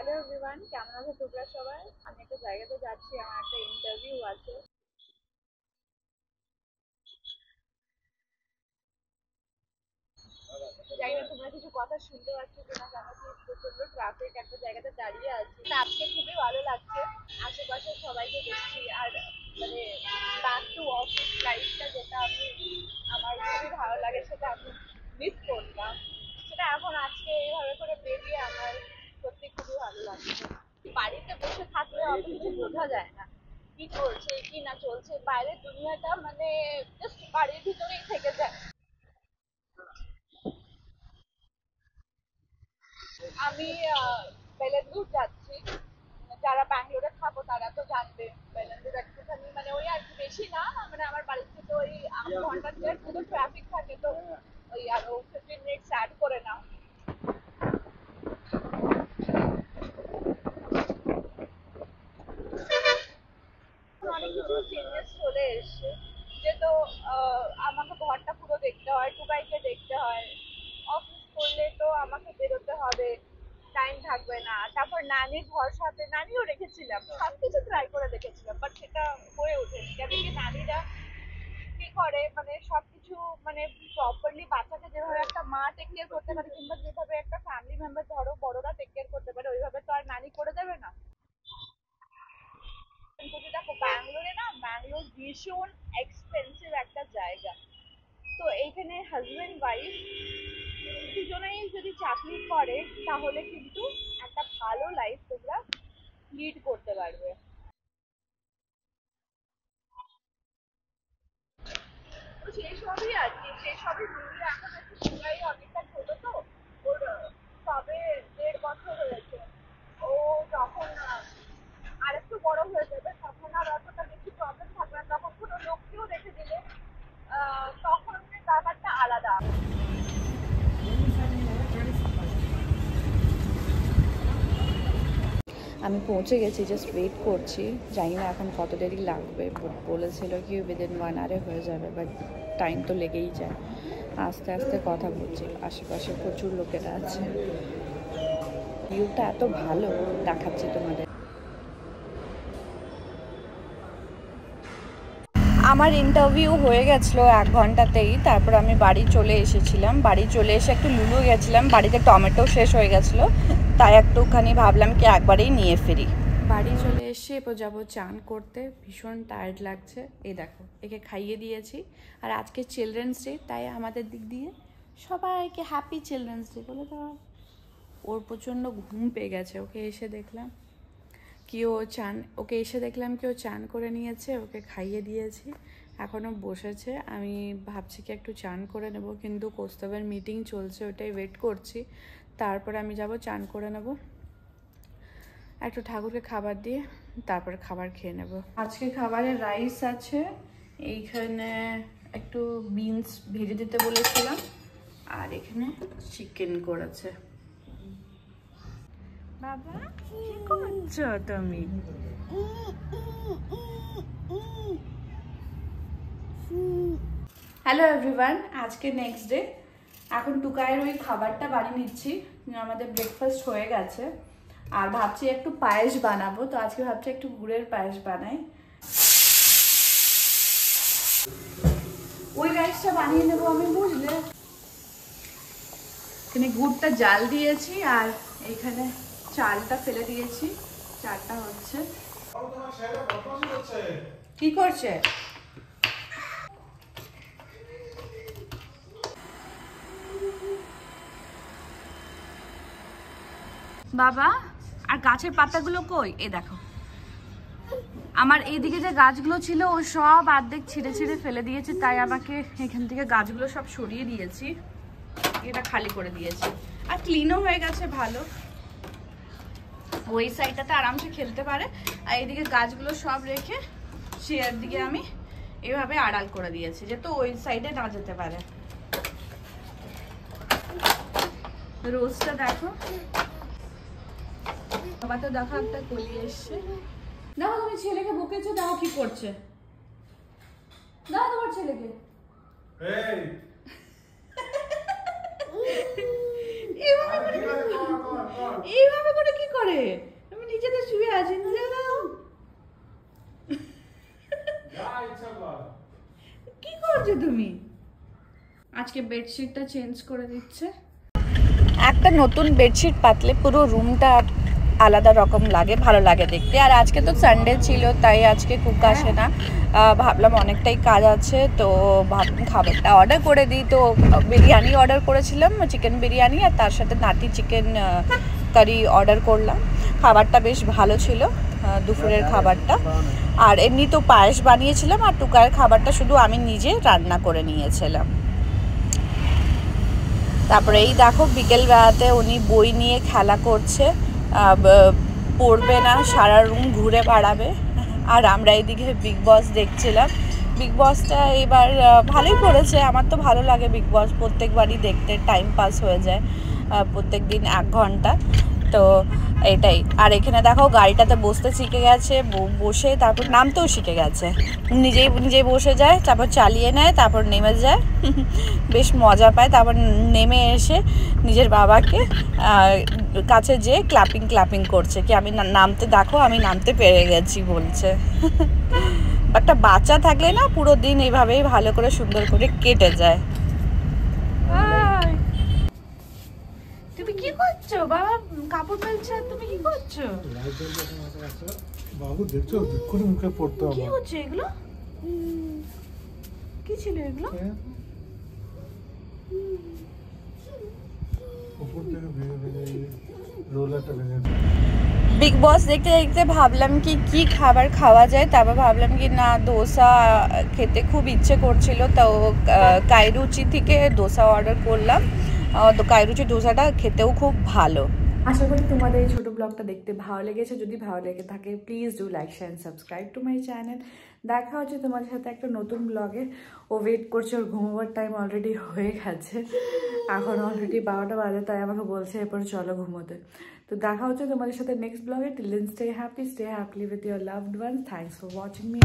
Hello everyone, কেমন আছো তোমরা সবাই? আমি একটা জায়গাতে যাচ্ছি, আমার একটা ইন্টারভিউ আছে। জানি না তোমরা কিছু কথা শুনতে পাচ্ছ কিনা, কেন কি প্রচন্ড ট্রাফিক, একটা জায়গাতে দাঁড়িয়ে আছি। তা আজকে খুবই ভালো লাগছে, আশেপাশে সবাইকে দেখছি। আর মানে ব্যাক টু অফিস লাইফটা যেটা আমার খুবই ভালো লাগে, সেটা আমি মিস করতাম। সেটা এখন আজকে এইভাবে করে বেরিয়ে আমার সত্যি খুবই ভালো লাগছে। বাড়িতে বসে থাকলে অত কিছু বোঝা যায় না, কি চলছে কি না চলছে, বাইরের দুনিয়াটা মানে জাস্ট বাড়ির ভিতরেই থেকে যায়। আমি বেলেন্দুর যাচ্ছি। যারা ব্যাঙ্গালোরে থাকো তারা তো জানবে, বেলেন্দুর একটুখানি মানে ওই আর কি, বেশি না, মানে আমার বাড়ি থেকে ওই ঘন্টা দেড় মতো ট্রাফিক থাকে, তো ওই আরো 15 মিনিটস অ্যাড করে নাও। অনেক কিছু চেঞ্জেস চলে এসছে, যে তো আমাকে ঘরটা পুরো দেখতে হয়, টুকাইকে দেখতে হয়, অফিস করলে তো আমাকে বেরোতে হবে, টাইম থাকবে না। তারপর নানির ভরসাতে নানিও রেখেছিলাম, সবকিছু ট্রাই করে দেখেছিলাম, বাট সেটা হয়ে ওঠেনি। কেন কি নানিরা কি করে, মানে সবকিছু মানে প্রপারলি বাচ্চাকে যেভাবে একটা মা টেক কেয়ার করতে পারে, কিংবা যেভাবে একটা ফ্যামিলি মেম্বার ধরো বড়রা টেক কেয়ার করতে পারে, ওইভাবে তো আর নানি করে দেবে না। কিন্তু দেখো ব্যাঙ্গালোরে না, ব্যাঙ্গালোর ভীষণ এক্সপেন্সিভ একটা জায়গা। তো এইখানে হাজবেন্ড ওয়াইফ দুজনেই যদি চাকরি করে, তাহলে কিন্তু একটা ভালো লাইফ তোমরা লিড করতে পারবে। তো সেই সবই আর কি, সেই সবই মিলিয়ে এখন একটু ছোড়াই অনেকটা ছোট, তো ওর সবে 1.5 বছর হয়েছে। ও যখন আরেকটু বড় হয়ে যাবে, তখন আর অতটা বেশি প্রবলেম থাকবে না, তখন কোনো লোককেও রেখে দিলে তখন ব্যাপারটা আলাদা। আমি পৌঁছে গেছি, জাস্ট ওয়েট করছি। জানি না এখন কত দেরি লাগবে, বলেছিল কি উইদিন 1 আওয়ারে হয়ে যাবে, বাট টাইম তো লেগেই যায়। আস্তে আস্তে কথা বলছি, আশেপাশে প্রচুর লোকেরা আছে। ভিউটা এত ভালো, দেখাচ্ছি তোমাদের। আমার ইন্টারভিউ হয়ে গেছিলো 1 ঘন্টাতেই। তারপর আমি বাড়ি চলে এসেছিলাম। বাড়ি চলে এসে একটু লুলু গেছিলাম, বাড়িতে টমেটো শেষ হয়ে গেছিলো, তাই একটুখানি ভাবলাম কি একবারেই নিয়ে ফিরি। বাড়ি চলে এসে এরপর যাবো চান করতে, ভীষণ টায়ার্ড লাগছে। এই দেখো, একে খাইয়ে দিয়েছি। আর আজকে চিলড্রেন্স ডে, তাই আমাদের দিক দিয়ে সবাইকে হ্যাপি চিলড্রেন্স ডে বলে দেওয়া। ওর প্রচণ্ড ঘুম পেয়ে গেছে, ওকে এসে দেখলাম কি ও চান করে নিয়েছে, ওকে খাইয়ে দিয়েছি, এখনও বসেছে। আমি ভাবছি কি একটু চান করে নেব, কিন্তু কৌস্তবের মিটিং চলছে, ওটাই ওয়েট করছি। তারপরে আমি যাব চান করে নেব, একটু ঠাকুরকে খাবার দিয়ে তারপর খাবার খেয়ে নেব। আজকে খাবারে রাইস আছে, এইখানে একটু বিনস ভেজে দিতে বলেছিলাম, আর এখানে চিকেন করেছে। বাবা কি করছো তুমি? হ্যালো এভরিওয়ান, আজকে নেক্সট ডে। এখন টুকাইয়ের ওই খাবারটা বানিয়ে নিচ্ছি, আমাদের ব্রেকফাস্ট হয়ে গেছে। আর ভাবছি একটু পায়েস বানাবো, তো আজকে ভাবছি একটু গুড়ের পায়েস বানাই। ওই রাইসটা বানিয়ে নেবো আমি, বুঝলে। এখানে গুড়টা জাল দিয়েছি, আর এইখানে চালটা ফেলে দিয়েছি, চালটা হচ্ছে। কি করছে? বাবা, আর গাছের পাতাগুলো কই? এই দেখো, আমার এইদিকে যে গাছগুলো ছিল ও সব অর্ধেক ছিঁড়ে ছিঁড়ে ফেলে দিয়েছে, তাই আমাকে এখান থেকে গাছগুলো সব সরিয়ে দিয়েছি, এটা খালি করে দিয়েছি। আর ক্লিনও হয়ে গেছে ভালো, ওই সাইডটাতে আরামসে খেলতে পারে। আর এইদিকে গাছগুলো সব রেখে চেয়ার দিকে আমি এভাবে আড়াল করে দিয়েছি, যাতে ওই সাইডে না যেতে পারে। রোজটা দেখো, বাবা তো দেখো একটা কলি এসছে। দেখো তুমি ছেলেকে বকেছো, দেখো কি করছে, দেখো তোমার ছেলেকে। এইভাবে করে কি করে? আমি নিচেতে শুয়ে আছি। কি করছো তুমি? আজকে বেডশিটটা চেঞ্জ করে দিচ্ছে। একটা নতুন বেডশিট পাতলে পুরো রুমটা আলাদা রকম লাগে, ভালো লাগে দেখতে। আর আজকে তো সানডে ছিল, তাই আজকে কুক আসে না। ভাবলাম অনেকটাই কাজ আছে, তো ভাবলাম খাবারটা অর্ডার করে দিই। তো বিরিয়ানি অর্ডার করেছিলাম, চিকেন বিরিয়ানি, আর তার সাথে নাটি চিকেন কারি অর্ডার করলাম। খাবারটা বেশ ভালো ছিল, দুপুরের খাবারটা। আর এমনি তো পায়েস বানিয়েছিলাম, আর টুকার খাবারটা শুধু আমি নিজে রান্না করে নিয়েছিলাম। তারপরে এই দেখো বিকেলবেলাতে উনি বই নিয়ে খেলা করছে, পড়বে না, সারা রুম ঘুরে বেড়াবে। আর আমরা এইদিকে বিগ বস দেখছিলাম। বিগ বসটা এবার ভালোই করেছে, আমার তো ভালো লাগে বিগ বস, প্রত্যেকবারই দেখতে টাইম পাস হয়ে যায়, প্রত্যেক দিন 1 ঘন্টা। তো এটাই। আর এখানে দেখো গাড়িটাতে বসতে শিখে গেছে, বসে তারপর নামতেও শিখে গেছে। নিজেই বসে যায়, তারপর চালিয়ে নেয়, তারপর নেমে যায়। বেশ মজা পায়। তারপর নেমে এসে নিজের বাবাকে কাছে যেয়ে ক্লাপিং করছে, কি আমি নামতে, দেখো আমি নামতে পেরে গেছি বলছে। একটা বাচ্চা থাকলে না পুরো দিন এইভাবেই ভালো করে সুন্দর করে কেটে যায়। তুমি কি করছো বাবা? কাপড় ফেলছে, তুমি কি করছো? বাবু দেখছো, এক্ষুনি মুখে পড়তে হবে। কি হচ্ছে এগুলো? কি ছিল এগুলো? উপর থেকে ভেঙে রোলারটা ভেঙে। বিগ বস দেখতে দেখতে ভাবলাম কি খাবার খাওয়া যায়। তারপর ভাবলাম কি না, দোসা খেতে খুব ইচ্ছে করছিল, তো কাইরুচি থেকে দোসা অর্ডার করলাম। তো কাইরুচি দোসাটা খেতেও খুব ভালো। আশা করি তোমাদের এই ছোটো ব্লগটা দেখতে ভালো লেগেছে। যদি ভালো লেগে থাকে please do like share and subscribe to my channel. দেখা হচ্ছে তোমাদের সাথে একটা নতুন ব্লগে। ও ওয়েট করছে, ওর ঘুমোবার টাইম অলরেডি হয়ে গেছে, এখন অলরেডি 12টা বাজে, তাই আমাকে বলছে এরপর চলো ঘুমোতে। তো দেখা হচ্ছে তোমাদের সাথে নেক্সট ব্লগে। Till then stay happy with your loved ones. Thanks for watching me.